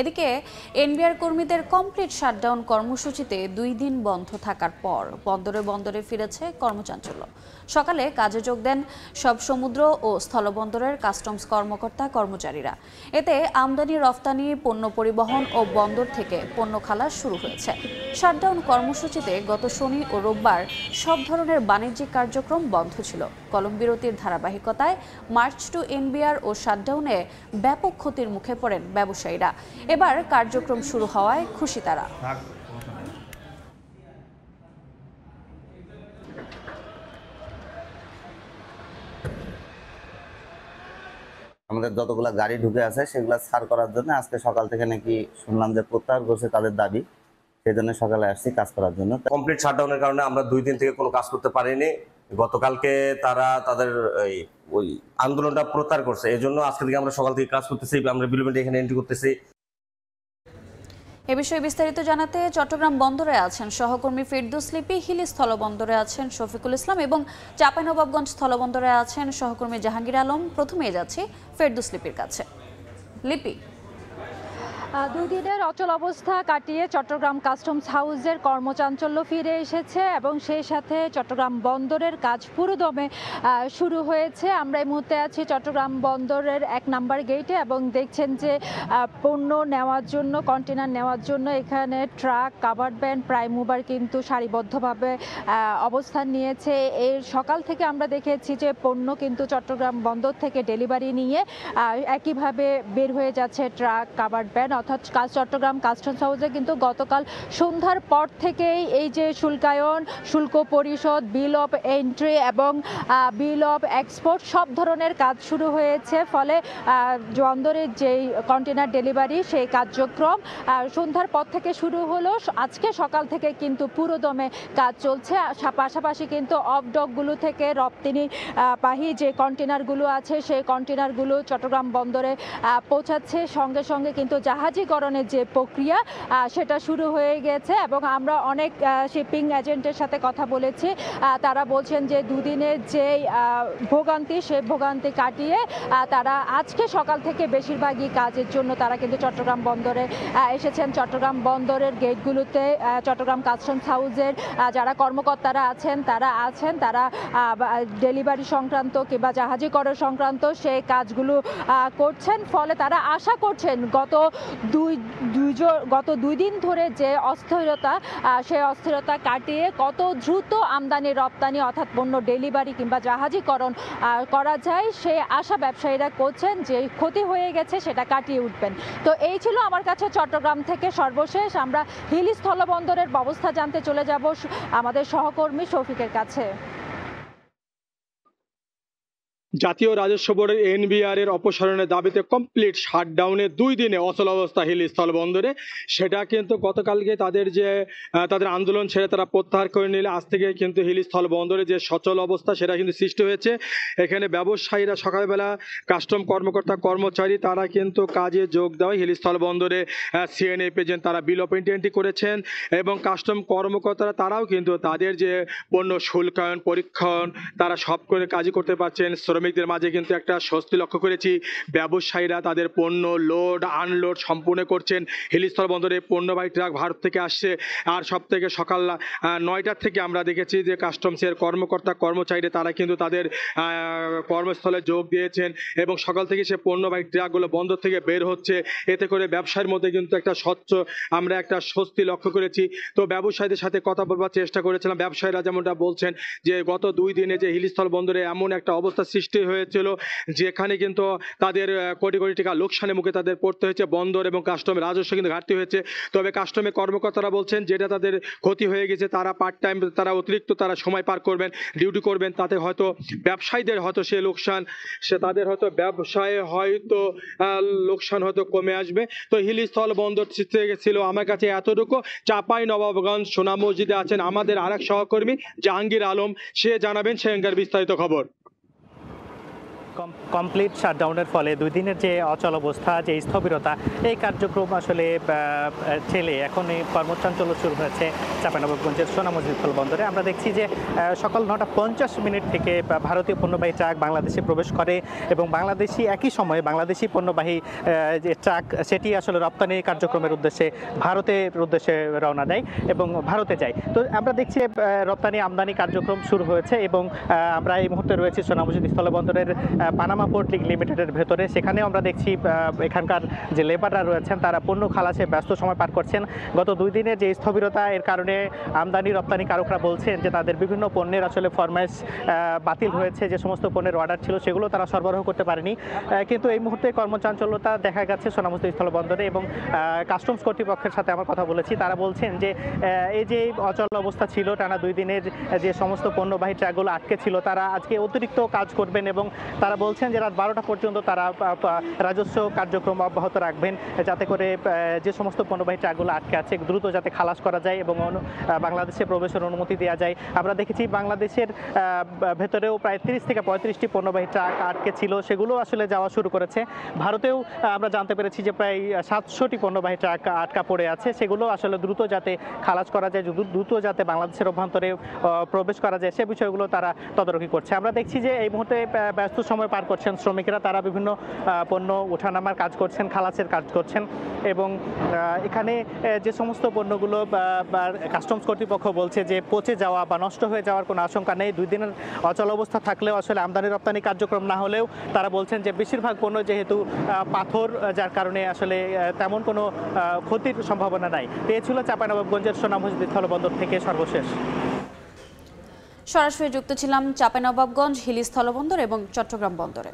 এদিকে এনবিআর কর্মীদের complete shutdown কর্মসূচিতে 2 দিন বন্ধ থাকার পর বন্দরে বন্দরে ফিরেছে কর্মচাঞ্চল্য। সকালে কাজে যোগ দেন সব সমুদ্র ও স্থলবন্দরের কাস্টমস কর্মকর্তা কর্মচারীরা। এতে আমদানি রফতানি, পণ্য পরিবহন ও বন্দর থেকে পণ্য খালাস শুরু হয়েছে। শাটডাউন কর্মসূচিতে গত শনি ও রোববার সব ধরনের বাণিজ্যিক কার্যক্রম বন্ধ ছিল। কলম বিরতির ধারাবাহিকতায় মার্চ টু এনবিআর ও শাটডাউনে ব্যাপক ক্ষতির মুখে পড়েন ব্যবসায়ীরা। এবার কার্যক্রম শুরু হওয়ায় খুশি তারা। আমাদের যতগুলা গাড়ি ঢুকে আছে সেগুলা ছাড় করার জন্য আজকে সকাল থেকে নাকি শুনলাম যে প্রত্যাহার করছে তাদের দাবি, সেই জন্য সকালে আসছি কাজ করার জন্য। কমপ্লিট শাটডাউনের কারণে আমরা 2 দিন থেকে কোনো কাজ করতে পারিনি। গতকালকে তারা তাদের ওই আন্দোলনটা প্রত্যাহার করছে, এই জন্য আজকে থেকে আমরা সকাল থেকে কাজ করতেছি। আমরা বিলুমেন্টে এখানে এন্ট্রি করতেছি। এ বিষয়ে বিস্তারিত জানাতে চট্টগ্রাম বন্দরে আছেন সহকর্মী ফেরদৌস লিপি, হিলি স্থলবন্দরে আছেন শফিকুল ইসলাম এবং চাঁপাইনবাবগঞ্জ স্থলবন্দরে আছেন সহকর্মী জাহাঙ্গীর আলম। প্রথমেই যাচ্ছি ফেরদৌস লিপির কাছে। লিপি, 2 দিনের অচল অবস্থা কাটিয়ে চট্টগ্রাম কাস্টমস হাউসের কর্মচাঞ্চল্য ফিরে এসেছে এবং সেই সাথে চট্টগ্রাম বন্দরের কাজ পুরোদমে শুরু হয়েছে। আমরা এই মুহূর্তে আছি চট্টগ্রাম বন্দরের 1 নম্বর গেটে এবং দেখছেন যে পণ্য নেওয়ার জন্য, কন্টেনার নেওয়ার জন্য এখানে ট্রাক, কাভার্ড ভ্যান প্রায় মুবার কিন্তু সারিবদ্ধভাবে অবস্থান নিয়েছে। এর সকাল থেকে আমরা দেখেছি যে পণ্য কিন্তু চট্টগ্রাম বন্দর থেকে ডেলিভারি নিয়ে একইভাবে বের হয়ে যাচ্ছে ট্রাক, কাভার্ড ভ্যান। অর্থাৎ চট্টগ্রাম কাস্টমস হাউসে কিন্তু গতকাল সন্ধ্যার পর থেকেই এই যে শুল্কায়ন, শুল্ক পরিশোধ, বিল অফ এন্ট্রি এবং বিল অফ এক্সপোর্ট সব ধরনের কাজ শুরু হয়েছে। ফলে বন্দরের যেই কন্টেনার ডেলিভারি সেই কার্যক্রম সন্ধ্যার পর থেকে শুরু হলো। আজকে সকাল থেকে কিন্তু পুরোদমে কাজ চলছে। পাশাপাশি কিন্তু অফ ডকগুলো থেকে রপ্তানিবাহী যে কন্টেনারগুলো আছে সেই কন্টেনারগুলো চট্টগ্রাম বন্দরে পৌঁছাচ্ছে। সঙ্গে সঙ্গে কিন্তু জাহাজীকরণের যে প্রক্রিয়া সেটা শুরু হয়ে গেছে এবং আমরা অনেক শিপিং এজেন্টের সাথে কথা বলেছি। তারা বলছেন যে 2 দিনের যে ভোগান্তি, সেই ভোগান্তি কাটিয়ে তারা আজকে সকাল থেকে বেশিরভাগই কাজের জন্য তারা কিন্তু চট্টগ্রাম বন্দরে এসেছেন। চট্টগ্রাম বন্দরের গেটগুলোতে চট্টগ্রাম কাস্টমস হাউসের যারা কর্মকর্তারা আছেন তারা ডেলিভারি সংক্রান্ত কিংবা জাহাজীকরণ সংক্রান্ত সেই কাজগুলো করছেন। ফলে তারা আশা করছেন গত 2 দিন ধরে যে অস্থিরতা, সেই অস্থিরতা কাটিয়ে কত দ্রুত আমদানি রপ্তানি অর্থাৎ পণ্য ডেলিভারি কিংবা জাহাজীকরণ করা যায় সেই আশা ব্যবসায়ীরা করছেন। যে ক্ষতি হয়ে গেছে সেটা কাটিয়ে উঠবেন। তো এই ছিল আমার কাছে চট্টগ্রাম থেকে সর্বশেষ। আমরা হিলি স্থলবন্দরের ব্যবস্থা জানতে চলে যাব আমাদের সহকর্মী শফিকের কাছে। জাতীয় রাজস্ব বোর্ডের এনবিআর এর অপসারণের দাবিতে কমপ্লিট শাটডাউনে 2 দিনে অচল অবস্থা হিলি স্থলবন্দরে, সেটা কিন্তু গতকালকে তাদের আন্দোলন ছেড়ে তারা প্রত্যাহার করে নিলে আজ থেকে কিন্তু হিলি স্থলবন্দরে যে সচল অবস্থা সেটা কিন্তু সৃষ্টি হয়েছে। এখানে ব্যবসায়ীরা সকালবেলা, কাস্টম কর্মকর্তা কর্মচারী তারা কিন্তু কাজে যোগ দেওয়া হিলি স্থলবন্দরে সিএনএ এজেন্ট তারা বিল অফ এন্ট্রি করেছেন এবং কাস্টম কর্মকর্তারা তারাও কিন্তু তাদের যে পণ্য শুল্কায়ন, পরীক্ষণ তারা সব করে কাজই করতে পারছেন। শ্রমিকদের মাঝে কিন্তু একটা স্বস্তি লক্ষ্য করেছি। ব্যবসায়ীরা তাদের পণ্য লোড আনলোড সম্পূর্ণ করছেন। হিলি স্থলবন্দরে পণ্যবাহী ট্রাক ভারত থেকে আসছে। আর সব থেকে সকাল 9টার থেকে আমরা দেখেছি যে কাস্টমসের কর্মকর্তা কর্মচারীরা তারা কিন্তু তাদের কর্মস্থলে যোগ দিয়েছেন এবং সকাল থেকে সে পণ্যবাহী ট্রাকগুলো বন্দর থেকে বের হচ্ছে। এতে করে ব্যবসায়ের মধ্যে কিন্তু আমরা একটা স্বস্তি লক্ষ্য করেছি। তো ব্যবসায়ীদের সাথে কথা বলবার চেষ্টা করেছিলাম। ব্যবসায়ীরা যেমনটা বলছেন যে গত 2 দিনে যে হিলি স্থলবন্দরে এমন একটা অবস্থা সৃষ্টি হয়েছিল যেখানে কিন্তু তাদের কোটি কোটি টাকা লোকসানের মুখে তাদের পড়তে হয়েছে। বন্দর এবং কাস্টমের রাজস্ব কিন্তু ঘাটতি হয়েছে। তবে কাস্টমের কর্মকর্তারা বলছেন যেটা তাদের ক্ষতি হয়ে গেছে তারা পার্ট টাইম, তারা অতিরিক্ত তারা সময় পার করবেন, ডিউটি করবেন। তাতে হয়তো ব্যবসায়ীদের হয়তো সে লোকসান, তাদের হয়তো ব্যবসায় হয়তো লোকসান হয়তো কমে আসবে। তো হিলি স্থল বন্দর ছিল আমার কাছে এতটুকু। চাঁপাইনবাবগঞ্জ সোনা মসজিদে আছেন আমাদের আরেক সহকর্মী জাহাঙ্গীর আলম, সে জানাবেন সেখানকার বিস্তারিত খবর। কমপ্লিট শাটডাউনের ফলে 2 দিনের যে অচল অবস্থা, যে স্থবিরতা, এই কার্যক্রম আসলে ঠেলে এখন এই কর্মচাঞ্চল্য শুরু হয়েছে চাঁপাইনবাবগঞ্জের সোনামুড়ি স্থলবন্দরে। আমরা দেখছি যে সকাল 9:50 থেকে ভারতীয় পণ্যবাহী ট্রাক বাংলাদেশে প্রবেশ করে এবং একই সময়ে বাংলাদেশি পণ্যবাহী যে ট্রাক সেটি আসলে রপ্তানি কার্যক্রমের উদ্দেশ্যে ভারতের উদ্দেশ্যে রওনা দেয় এবং ভারতে যায়। তো আমরা দেখছি রপ্তানি আমদানি কার্যক্রম শুরু হয়েছে এবং আমরা এই মুহূর্তে রয়েছি সোনামুড়ি স্থলবন্দরের পানামা পোর্ট লিমিটেডের ভেতরে। সেখানেও আমরা দেখছি এখানকার যে লেবাররা রয়েছেন তারা পণ্য খালাসে ব্যস্ত সময় পার করছেন। গত 2 দিনের যে স্থবিরতা, এর কারণে আমদানি রপ্তানি কারকরা বলছেন যে তাদের বিভিন্ন পণ্যের আসলে ফরমাইশ বাতিল হয়েছে, যে সমস্ত পণ্যের অর্ডার ছিল সেগুলো তারা সরবরাহ করতে পারেনি। কিন্তু এই মুহূর্তে কর্মচাঞ্চল্যতা দেখা গেছে সোনামুড়ি স্থলবন্দরে এবং কাস্টমস কর্তৃপক্ষের সাথে আমরা কথা বলেছি। তারা বলছেন যে এই যে অচল অবস্থা ছিল, টানা 2 দিনের যে সমস্ত পণ্যবাহী ট্রাকগুলো আটকে ছিল, তারা আজকে অতিরিক্ত কাজ করবেন এবং তারা বলছেন যে রাত 12টা পর্যন্ত তারা রাজস্ব কার্যক্রম অব্যাহত রাখবেন, যাতে করে যে সমস্ত পণ্যবাহী ট্রাকগুলো আটকে আছে দ্রুত যাতে খালাস করা যায় এবং বাংলাদেশে প্রবেশের অনুমতি দেওয়া যায়। আমরা দেখেছি বাংলাদেশের ভেতরেও প্রায় 30 থেকে 35টি পণ্যবাহী ট্রাক আটকে ছিল, সেগুলো আসলে যাওয়া শুরু করেছে। ভারতেও আমরা জানতে পেরেছি যে প্রায় 700টি পণ্যবাহী ট্রাক আটকা পড়ে আছে, সেগুলো আসলে দ্রুত যাতে খালাস করা যায়, দ্রুত যাতে বাংলাদেশের অভ্যন্তরে প্রবেশ করা যায়, সে বিষয়গুলো তারা তদারকি করছে। আমরা দেখছি যে এই মুহূর্তে ব্যস্ত সময় পার করছেন শ্রমিকেরা, তারা বিভিন্ন পণ্য ওঠানামার কাজ করছেন, খালাসের কাজ করছেন এবং এখানে যে সমস্ত পণ্যগুলো কাস্টমস কর্তৃপক্ষ বলছে যে পচে যাওয়া বা নষ্ট হয়ে যাওয়ার কোনো আশঙ্কা নেই। 2 দিনের অচল অবস্থা থাকলেও আসলে আমদানি রপ্তানি কার্যক্রম না হলেও তারা বলছেন যে বেশিরভাগ পণ্য যেহেতু পাথর, যার কারণে আসলে তেমন কোনো ক্ষতির সম্ভাবনা নাই। এই ছিল চাঁপাইনবাবগঞ্জের সোনামুড়ি স্থলবন্দর থেকে সর্বশেষ। সরাসরি যুক্ত ছিলাম চাঁপাইনবাবগঞ্জ হিলি স্থলবন্দর এবং চট্টগ্রাম বন্দরে।